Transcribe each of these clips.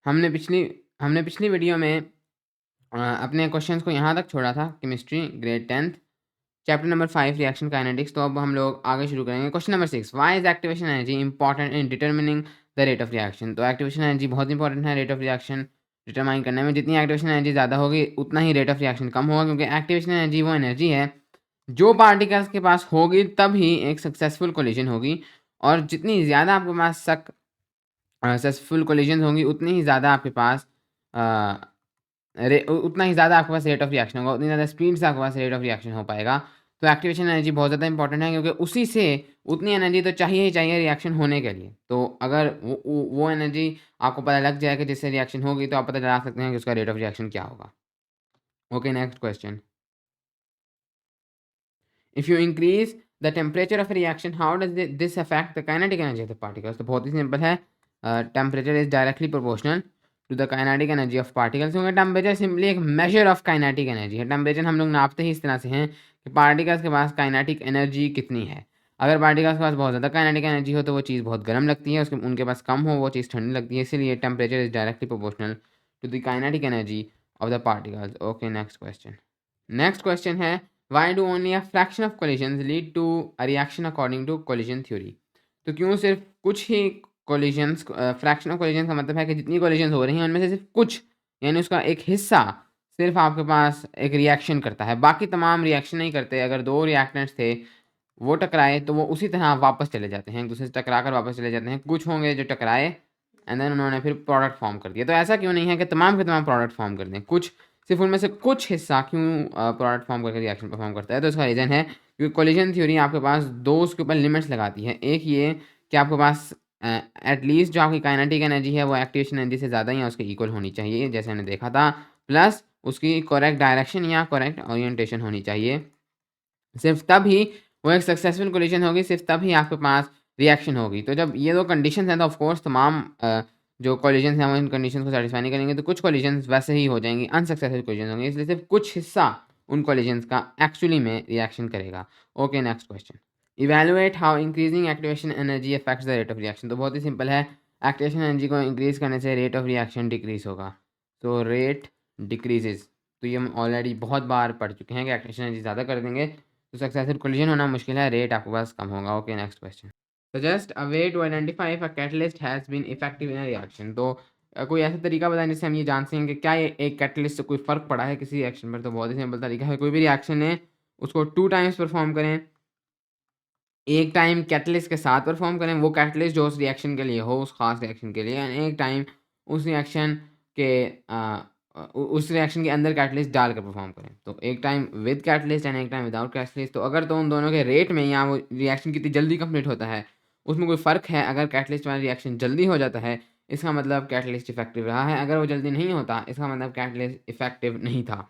हमने पिछली वीडियो में अपने क्वेश्चंस को यहाँ तक छोड़ा था, chemistry grade 10th chapter number 5 reaction kinetics. तो अब हम लोग आगे शुरू करेंगे। Question number 6, why is activation energy important in determining the rate of reaction. तो एक्टिवेशन एनर्जी बहुत इंपॉर्टेंट है रेट ऑफ रिएक्शन डिटरमाइन करने में। जितनी एक्टिवेशन एनर्जी ज़्यादा होगी उतना ही रेट ऑफ रिएक्शन कम होगा, क्योंकि एक्टिवेशन एनर्जी वो एनर्जी है जो पार्टिकल्स के पास होगी तब ही एक सक्सेसफुल कोलिजन होगी, और जितनी ज़्यादा आपके पास सक्सेसफुल कोलिजन होंगी उतनी ही ज़्यादा आपके पास उतना ही ज़्यादा आपके पास रेट ऑफ रिएक्शन होगा, उतनी ज़्यादा स्पीड से आपके पास रेट ऑफ रिएक्शन हो पाएगा। तो एक्टिवेशन एनर्जी बहुत ज़्यादा इंपॉर्टेंट है, क्योंकि उसी से उतनी एनर्जी तो चाहिए ही चाहिए रिएक्शन होने के लिए। तो अगर वो एनर्जी आपको पता लग जाए कि जिससे रिएक्शन होगी, तो आप पता चला सकते हैं कि उसका रेट ऑफ रिएक्शन क्या होगा। Okay, next question. If you increase the temperature of reaction, how does this affect the kinetic energy of the particles. तो बहुत ही सिंपल है, temperature is directly proportional to the kinetic energy of particles. क्योंकि temperature simply एक measure of kinetic energy है। Temperature हम लोग नापते ही इस तरह से हैं कि पार्टिकल्स के पास काइनेटिक एनर्जी कितनी है। अगर पार्टिकल्स के पास बहुत ज़्यादा काइनेटिक एनर्जी हो तो वो चीज़ बहुत गर्म लगती है, उनके पास कम हो वो चीज़ ठंडी लगती है। इसीलिए temperature is directly proportional to the kinetic energy of the particles. Okay, next question. Next question है, why do only a fraction of collisions lead to a reaction according to collision theory. तो क्यों सिर्फ कुछ ही collisions, fraction of collision का मतलब है कि जितनी कोलिजन्स हो रही हैं उनमें से सिर्फ कुछ, यानी उसका एक हिस्सा सिर्फ आपके पास एक रिएक्शन करता है, बाकी तमाम रिएक्शन नहीं करते। अगर दो रिएक्टेंट्स थे वो टकराए तो वो उसी तरह वापस चले जाते हैं, एक दूसरे से टकरा कर वापस चले जाते हैं। कुछ होंगे जो टकराए एंड देन उन्होंने फिर प्रोडक्ट फॉर्म कर दिया। तो ऐसा क्यों नहीं है कि तमाम के तमाम प्रोडक्ट फॉर्म कर दें, कुछ सिर्फ उनमें से कुछ हिस्सा क्यों प्रोडक्ट फॉर्म करके रिएक्शन परफॉर्म करता है। तो इसका रीज़न है क्योंकि कोलिजन थ्योरी आपके पास दो उसके ऊपर लिमिट्स लगाती है। एक ये कि आपके पास एटलीस्ट जो आपकी काइनेटिक एनर्जी है वो एक्टिवेशन एनर्जी से ज़्यादा या उसके इक्वल होनी चाहिए, जैसे हमने देखा था, प्लस उसकी करेक्ट डायरेक्शन या करेक्ट ओरिएंटेशन होनी चाहिए। सिर्फ तब ही वो एक सक्सेसफुल कोलिजन होगी, सिर्फ तब ही आपके पास रिएक्शन होगी। तो जब ये दो कंडीशंस हैं तो ऑफ कोर्स तमाम जो कोलिजन्स हैं वो इन कंडीशंस को सैटिस्फाई नहीं करेंगे, तो कुछ कोलिजन्स वैसे ही हो जाएंगी, अनसक्सेसफुल कोलिजन होंगे। इसलिए सिर्फ कुछ हिस्सा उन कोलिजन्स का एक्चुअली में रिएक्शन करेगा। Okay, next question. Evaluate how increasing activation energy affects the rate of reaction. तो बहुत ही सिंपल है, एक्टिवेशन एनर्जी को इंक्रीज करने से रेट ऑफ रिएक्शन डिक्रीज होगा। तो रेट डिक्रीजेज, तो ये हम ऑलरेडी बहुत बार पढ़ चुके हैं कि एक्टिवेशन एनर्जी ज़्यादा कर देंगे तो सक्सेसफुल कोलिजन होना मुश्किल है, रेट आपके पास कम होगा। Okay, next question. Suggest a way to identify if a catalyst has been effective in a reaction. तो कोई ऐसा तरीका बताएं जिससे हम ये जान सकें कि क्या ये एक कैटलिस्ट से कोई फ़र्क पड़ा है किसी रिएक्शन पर। तो बहुत ही सिंपल तरीका है, कोई भी रिएक्शन है उसको 2 टाइम्स परफॉर्म करें, एक टाइम कैटलिस्ट के साथ परफॉर्म करें, वो कैटलिस्ट जो उस रिएक्शन के लिए हो, उस खास रिएक्शन के लिए, एंड एक टाइम उस रिएक्शन के उस रिएक्शन के अंदर कैटलिस्ट डालकर परफॉर्म करें। तो एक टाइम विद कैटलिस्ट एंड एक टाइम विदाउट कैटलिस्ट। तो अगर तो उन दोनों के रेट में या वो रिएक्शन कितनी जल्दी कंप्लीट होता है उसमें कोई फ़र्क है, अगर कैटलिस्ट वाला रिएक्शन जल्दी हो जाता है इसका मतलब कैटलिस्ट इफेक्टिव रहा है, अगर वो जल्दी नहीं होता इसका मतलब कैटलिस्ट इफेक्टिव नहीं था।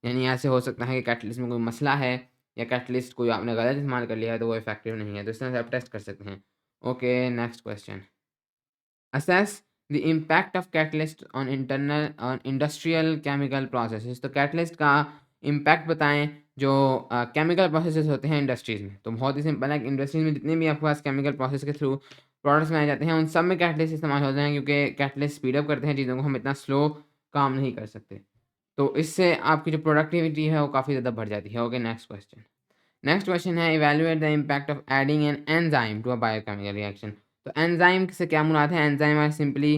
यानी ऐसे हो सकता है कि कैटलिस्ट में कोई मसला है या कैटलिस्ट कोई आपने गलत इस्तेमाल कर लिया है तो वो इफेक्टिव नहीं है। तो इस तरह से आप टेस्ट कर सकते हैं। Okay, next question. Assess the impact of catalyst on industrial chemical processes. तो कैटलिस्ट का इम्पैक्ट बताएं जो केमिकल प्रोसेसेस होते हैं इंडस्ट्रीज़ में। तो बहुत ही सिंपल है कि इंडस्ट्रीज़ में जितने भी आपके पास केमिकल प्रोसेस के थ्रू प्रोडक्ट्स बनाए जाते हैं उन सब में कैटलिस्ट इस्तेमाल होते हैं, क्योंकि कैटलिस्ट स्पीड अप करते हैं चीज़ों को, हम इतना स्लो काम नहीं कर सकते। तो इससे आपकी जो प्रोडक्टिविटी है वो काफ़ी ज़्यादा बढ़ जाती है। Okay, next question. Next question है, evaluate the impact of adding an enzyme to a biochemical reaction. तो एंजाइम से क्या मुराद है? Enzyme are simply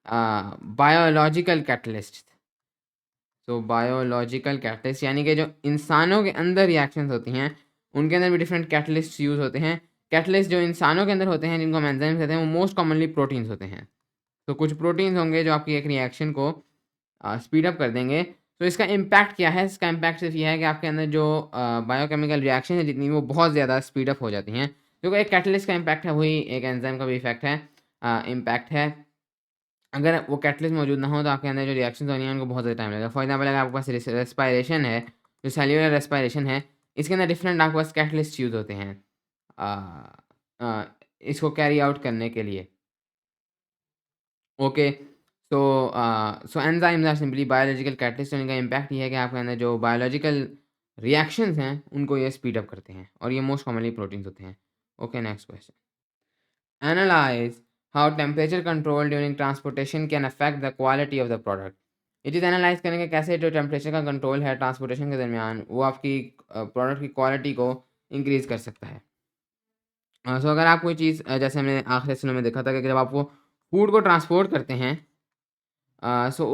biological catalyst. तो बायोलॉजिकल कैटलिस्ट यानी कि जो इंसानों के अंदर रिएक्शंस होती हैं उनके अंदर भी डिफरेंट कैटलिस्ट यूज़ होते हैं। कैटलिस्ट जो इंसानों के अंदर होते हैं जिनको हम एंजाइम कहते हैं वो मोस्ट कॉमनली प्रोटीन्स होते हैं। तो कुछ प्रोटीन्स होंगे जो आपकी एक रिएक्शन को स्पीड अप कर देंगे। तो इसका इम्पैक्ट क्या है? इसका इम्पैक्ट सिर्फ ये है कि आपके अंदर जो बायोकेमिकल रिएक्शन है जितनी वो बहुत ज़्यादा स्पीड अप हो जाती हैं। जो एक कैटलिस्ट का इम्पैक्ट है वही एक एंजाइम का भी इफेक्ट है, इम्पैक्ट है। अगर वो कैटलिस्ट मौजूद ना हो तो आपके अंदर जो रिएक्शंस होनी है उनको बहुत ज़्यादा टाइम लगेगा। फॉर एग्जाम्पल अगर आपके पास रेस्पायरेशन है, जो सेल्यूलर रेस्पायरेशन है, इसके अंदर डिफरेंट आपके पास कैटलिस्ट यूज़ होते हैं इसको कैरी आउट करने के लिए। Okay, so enzymes are simply biological catalyst. इनका इम्पैक्ट ये है कि आपके अंदर जो बायोलॉजिकल रिएक्शंस हैं उनको ये स्पीड अप करते हैं और ये मोस्ट कॉमनली प्रोटीन्स होते हैं। Okay, next question. Analyse how temperature control during transportation can affect the quality of the product. ये चीज़ एनालाइज करेंगे कैसे जो टेम्परेचर का कंट्रोल है ट्रांसपोर्टेशन के दरमियान वो आपकी प्रोडक्ट की क्वालिटी को इंक्रीज़ कर सकता है। सो अगर आप कोई चीज़ जैसे हमने आखिरी सेशन में देखा था कि जब आप वो फूड को ट्रांसपोर्ट करते हैं सो अ,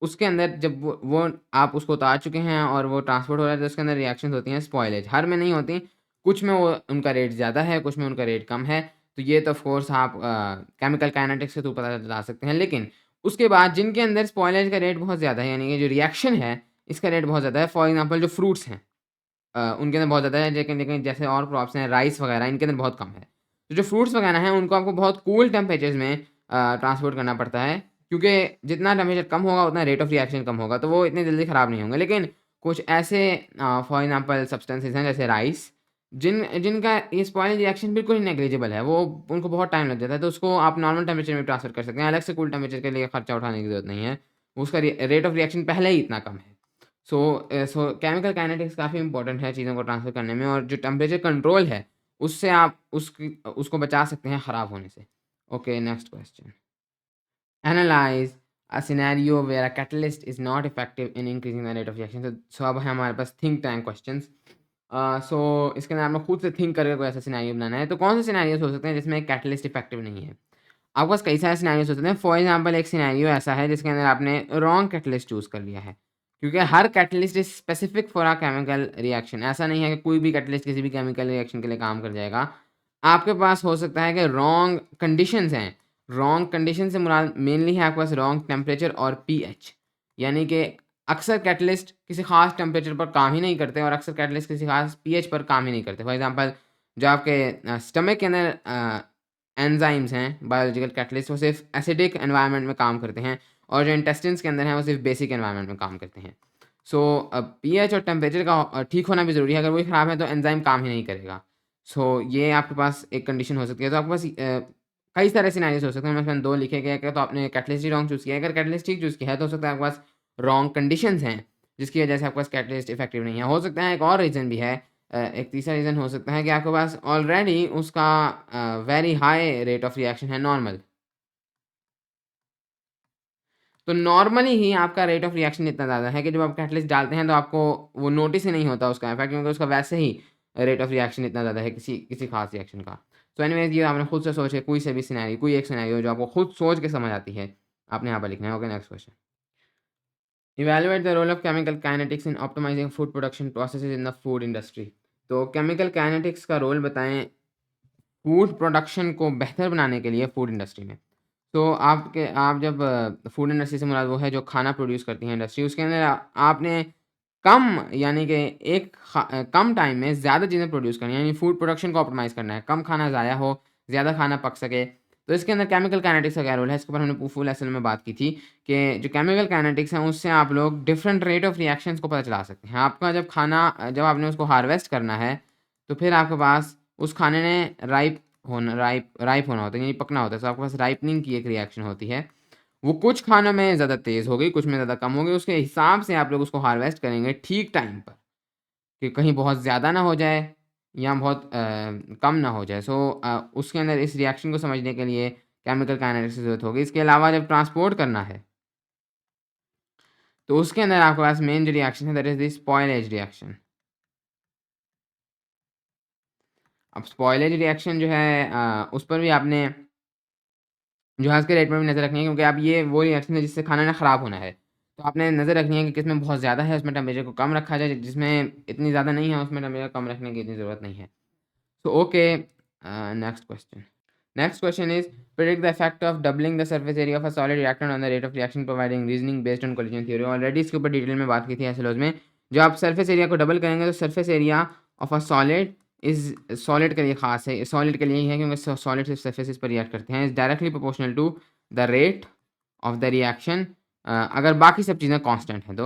उसके अंदर जब वो आप उसको उतार चुके हैं और वो ट्रांसपोर्ट हो रहा है तो उसके अंदर रिएक्शंस होती हैं स्पॉइलेज। हर में नहीं होती, कुछ में वो उनका रेट ज़्यादा है, कुछ में उनका रेट कम है। तो ये तो ऑफ़ कोर्स आप केमिकल काइनेटिक्स के थ्रू पता चला सकते हैं। लेकिन उसके बाद जिनके अंदर स्पॉइलेज का रेट बहुत ज़्यादा है, यानी कि जो रिएक्शन है, इसका रेट बहुत ज़्यादा है। फॉर एग्ज़ाम्पल जो फ्रूट्स हैं उनके अंदर बहुत ज़्यादा है, लेकिन लेकिन जैसे और क्रॉप्स हैं, राइस वगैरह, इनके अंदर बहुत कम है। तो जो फ्रूट्स वगैरह हैं, उनको आपको बहुत कूल टेम्परेचर्स में ट्रांसपोर्ट करना पड़ता है, क्योंकि जितना टेम्परेचर कम होगा, उतना रेट ऑफ रिएक्शन कम होगा, तो वो इतनी जल्दी ख़राब नहीं होंगे। लेकिन कुछ ऐसे फॉर एग्ज़ाम्पल सब्सटेंसेस हैं, जैसे राइस, जिनका ये स्पॉइलिंग रिएक्शन बिल्कुल ही नेग्लिजिबल है, वो उनको बहुत टाइम लग जाता है, तो उसको आप नॉर्मल टेम्परेचर में ट्रांसफ़र कर सकते हैं। अलग से कूल टेम्परेचर के लिए खर्चा उठाने की ज़रूरत नहीं है। उसका रेट ऑफ रिएक्शन पहले ही इतना कम है। सो केमिकल काइनेटिक्स काफ़ी इंपॉर्टेंट है चीज़ों को ट्रांसफ़र करने में, और जो टेम्परेचर कंट्रोल है, उससे आप उसको बचा सकते हैं ख़राब होने से। Okay, next question. Analyze a scenario where a catalyst is not effective in increasing the rate of reaction. So अब है हमारे पास थिंक टैंक क्वेश्चंस। सो इसके अंदर आपने खुद से थिंक करके कोई ऐसा सिनेरियो बनाना है। तो कौन से सिनेरियोज़ हो सकते हैं जिसमें कैटलिस्ट इफेक्टिव नहीं है? आपके पास कई सारे सिनेरियोज़ हो सकते हैं। फॉर एग्ज़ाम्पल एक सिनेरियो ऐसा है जिसके अंदर आपने रॉन्ग कैटलिस्ट चूज़ कर लिया है। क्योंकि हर catalyst is specific for a chemical reaction. ऐसा नहीं है कि कोई भी कैटलिस्ट किसी भी केमिकल रिएक्शन के लिए काम कर जाएगा। आपके पास हो सकता है कि रॉन्ग कंडीशंस हैं। रॉन्ग कंडीशन से मुराद मेनली है आपके पास रॉन्ग टेम्परेचर और पीएच। यानी कि अक्सर कैटलिस्ट किसी ख़ास टेम्परेचर पर काम ही नहीं करते, और अक्सर कैटलिस्ट किसी ख़ास पीएच पर काम ही नहीं करते। फॉर एग्ज़ाम्पल जो आपके स्टमक के अंदर एंजाइम्स हैं, बायोलॉजिकल कैटलिस्ट, वो सिर्फ़ एसिडिक एनवायरनमेंट में काम करते हैं, और जो इंटेस्टाइन्स के अंदर हैं, वो सिर्फ़ बेसिक एनवायरनमेंट में काम करते हैं। सो पीएच और टेम्परेचर का ठीक होना भी ज़रूरी है। अगर वही ख़राब है तो एंजाइम काम ही नहीं करेगा। सो ये आपके पास एक कंडीशन हो सकती है। तो आपके पास कई सारे सिनेरियोज़ हो सकते हैं। मैंने 2 लिखे गए, तो आपने कैटलिस्ट ही रॉन्ग चूज़ किया है। अगर कैटलिस्ट ठीक चूज़ किया है, तो हो सकता है आपके पास रॉन्ग कंडीशंस हैं, जिसकी वजह से आपके पास कैटलिस्ट इफेक्टिव नहीं है। हो सकता है एक और रीज़न भी है, एक तीसरा रीज़न हो सकता है कि आपके पास ऑलरेडी उसका very high rate of reaction है, नॉर्मल। तो नॉर्मली ही आपका रेट ऑफ रिएक्शन इतना ज़्यादा है कि जब आप कैटलिस्ट डालते हैं, तो आपको वो नोटिस ही नहीं होता उसका इफेक्ट, क्योंकि उसका वैसे ही रेट ऑफ रिएक्शन इतना ज़्यादा है किसी किसी खास रिएक्शन का। सो एनीवेज़, ये आपने खुद से सोच के कोई से भी सिनेरियो, कोई एक सिनेरियो जो आपको खुद सोच के समझ आती है, आपने यहाँ पर लिखना है। Okay, next question. Evaluate the role of chemical kinetics in optimizing food production processes in the food industry. तो केमिकल काइनेटिक्स का रोल बताएँ फूड प्रोडक्शन को बेहतर बनाने के लिए फूड इंडस्ट्री में। तो आप जब फूड इंडस्ट्री से मुराद वो है जो खाना प्रोड्यूस करती है इंडस्ट्री, उसके अंदर आपने कम, यानी कि कम टाइम में ज़्यादा चीज़ें प्रोड्यूस करनी है, यानी फूड प्रोडक्शन को ऑप्टिमाइज़ करना है, कम खाना ज़ाया हो, ज़्यादा खाना पक सके। तो इसके अंदर केमिकल काइनेटिक्स का क्या रोल है, इसके ऊपर हमने फुल लेसन में बात की थी कि जो केमिकल काइनेटिक्स है, उससे आप लोग डिफरेंट रेट ऑफ रिएक्शंस को पता चला सकते हैं। आपका जब आपने उसको हार्वेस्ट करना है, तो फिर आपके पास उस खाने ने राइप होना होता है, यानी पकना होता है। तो आपके पास राइपनिंग की एक रिएक्शन होती है। वो कुछ खानों में ज़्यादा तेज़ हो गई, कुछ में ज़्यादा कम हो गई। उसके हिसाब से आप लोग उसको हार्वेस्ट करेंगे ठीक टाइम पर, कि कहीं बहुत ज़्यादा ना हो जाए या बहुत कम ना हो जाए। उसके अंदर इस रिएक्शन को समझने के लिए केमिकल काइनेटिक्स की ज़रूरत होगी। इसके अलावा जब ट्रांसपोर्ट करना है, तो उसके अंदर आपके पास मेन जो रिएक्शन है, that is the spoilage reaction. अब स्पॉइलेज रिएक्शन जो है उस पर भी आपने जहाज़ के रेट में भी नज़र रखनी है, क्योंकि अब ये वो रिएक्शन है जिससे खाना ना ख़राब होना है। तो आपने नज़र रखनी है कि किसमें बहुत ज़्यादा है, उसमें टेम्परेचर को कम रखा जाए, जिसमें इतनी ज़्यादा नहीं है, उसमें टेम्परेचर कम रखने की इतनी ज़रूरत नहीं है। So okay, next question. Next question is predict the effect of doubling the surface area of a solid reactant on the rate of reaction providing reasoning based on collision theory. Already इसके ऊपर detail में बात की थी एसएलओज में। जब आप surface area को डबल करेंगे, तो surface area of a solid is solid के लिए ख़ास है, सॉलिड के लिए ही है, क्योंकि सॉलिड सिर्फ सरफेसेस पर रिएक्ट करते हैं। Is directly proportional to the rate of the reaction, अगर बाकी सब चीज़ें कांस्टेंट हैं तो।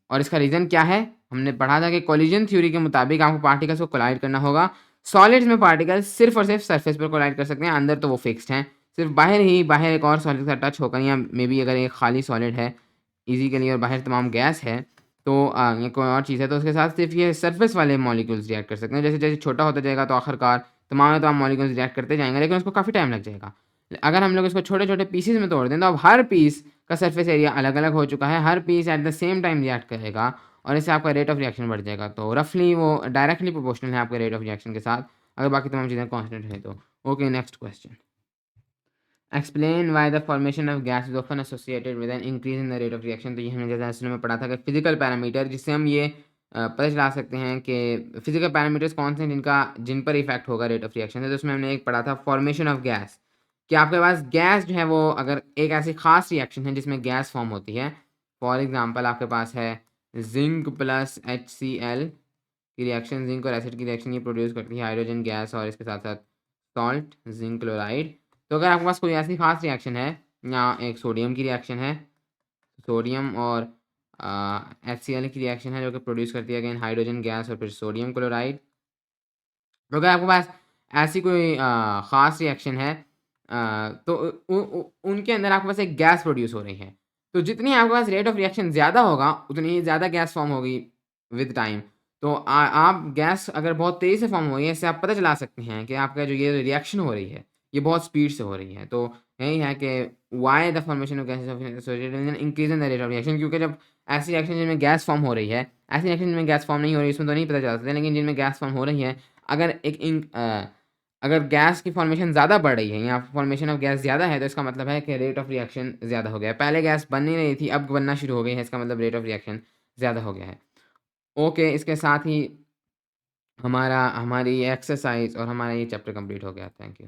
और इसका रीज़न क्या है? हमने पढ़ा था कि कोलिजन थ्योरी के मुताबिक आपको पार्टिकल्स को कोलाइड करना होगा। सॉलिड्स में पार्टिकल्स सिर्फ़ और सिर्फ़ सरफेस पर कोलाइड कर सकते हैं, अंदर तो वो फिक्स्ड हैं। सिर्फ़ बाहर एक और सॉलिड के साथ टच होकर, या मेबी अगर एक खाली सॉलिड है ईज़ी के लिए और बाहर तमाम गैस है, तो ये कोई और चीज़ है, तो उसके साथ सिर्फ़ ये सरफेस वाले मॉलिक्यूल्स रिएक्ट कर सकते हैं। जैसे-जैसे छोटा होता जाएगा, तो आखिरकार तमाम तमाम मॉलिक्यूल्स रिएक्ट करते जाएंगे, लेकिन उसको काफ़ी टाइम लग जाएगा। अगर हम लोग इसको छोटे छोटे पीसेस में तोड़ दें तो अब हर पीस का सरफेस एरिया अलग अलग हो चुका है, हर piece at the same time react करेगा और इससे आपका रेट ऑफ रिएक्शन बढ़ जाएगा। तो रफली वो डायरेक्टली प्रोपोर्शनल है आपके रेट ऑफ रिएक्शन के साथ, अगर बाकी तमाम चीज़ें कॉन्स्टेंट है तो। Okay, next question. Explain why the formation of gas is often associated with an increase in the rate of reaction. तो ये हमने जैसा इसमें पढ़ा था कि फिजिकल पैरामीटर जिससे हम ये पता चला सकते हैं कि फिजिकल पैरामीटर्स कौन से हैं जिन पर इफेक्ट होगा रेट ऑफ रिएक्शन से। तो उसमें हमने एक पढ़ा था फॉर्मेशन ऑफ गैस, कि आपके पास गैस जो है वो अगर एक ऐसी खास रिएक्शन है जिसमें गैस फॉर्म होती है, फॉर एग्जांपल आपके पास है जिंक प्लस HCl की रिएक्शन, जिंक और एसिड की रिएक्शन ये प्रोड्यूस करती है हाइड्रोजन गैस और इसके साथ साथ सॉल्ट जिंक क्लोराइड। तो अगर आपके पास कोई ऐसी खास रिएक्शन है, या एक सोडियम की रिएक्शन है, सोडियम और HCl की रिएक्शन है जो कि प्रोड्यूस करती है अगेन हाइड्रोजन गैस और फिर सोडियम क्लोराइड। तो अगर आपके पास ऐसी कोई ख़ास रिएक्शन है तो उनके अंदर आपके पास एक गैस प्रोड्यूस हो रही है, तो जितनी आपके पास रेट ऑफ रिएक्शन ज़्यादा होगा उतनी ही ज़्यादा गैस फॉर्म होगी विद टाइम। तो आप गैस अगर बहुत तेज़ी से फॉर्म हो रही है, इससे आप पता चला सकते हैं कि आपका जो ये रिएक्शन हो रही है ये बहुत स्पीड से हो रही है। तो यही है कि why the formation of gases increase in the rate of reaction, क्योंकि जब ऐसी रिएक्शन जिनमें गैस फॉर्म हो रही है, ऐसी रिएक्शन जिनमें गैस फॉर्म नहीं हो रही उसमें तो नहीं पता चला सकता, लेकिन जिनमें गैस फॉर्म हो रही है, अगर अगर गैस की फॉर्मेशन ज़्यादा बढ़ रही है या फॉर्मेशन ऑफ गैस ज़्यादा है तो इसका मतलब है कि रेट ऑफ रिएक्शन ज़्यादा हो गया है। पहले गैस बन नहीं रही थी, अब बनना शुरू हो गई है, इसका मतलब रेट ऑफ रिएक्शन ज़्यादा हो गया है। ओके, इसके साथ ही हमारी एक्सरसाइज और हमारा ये चैप्टर कंप्लीट हो गया। Thank you.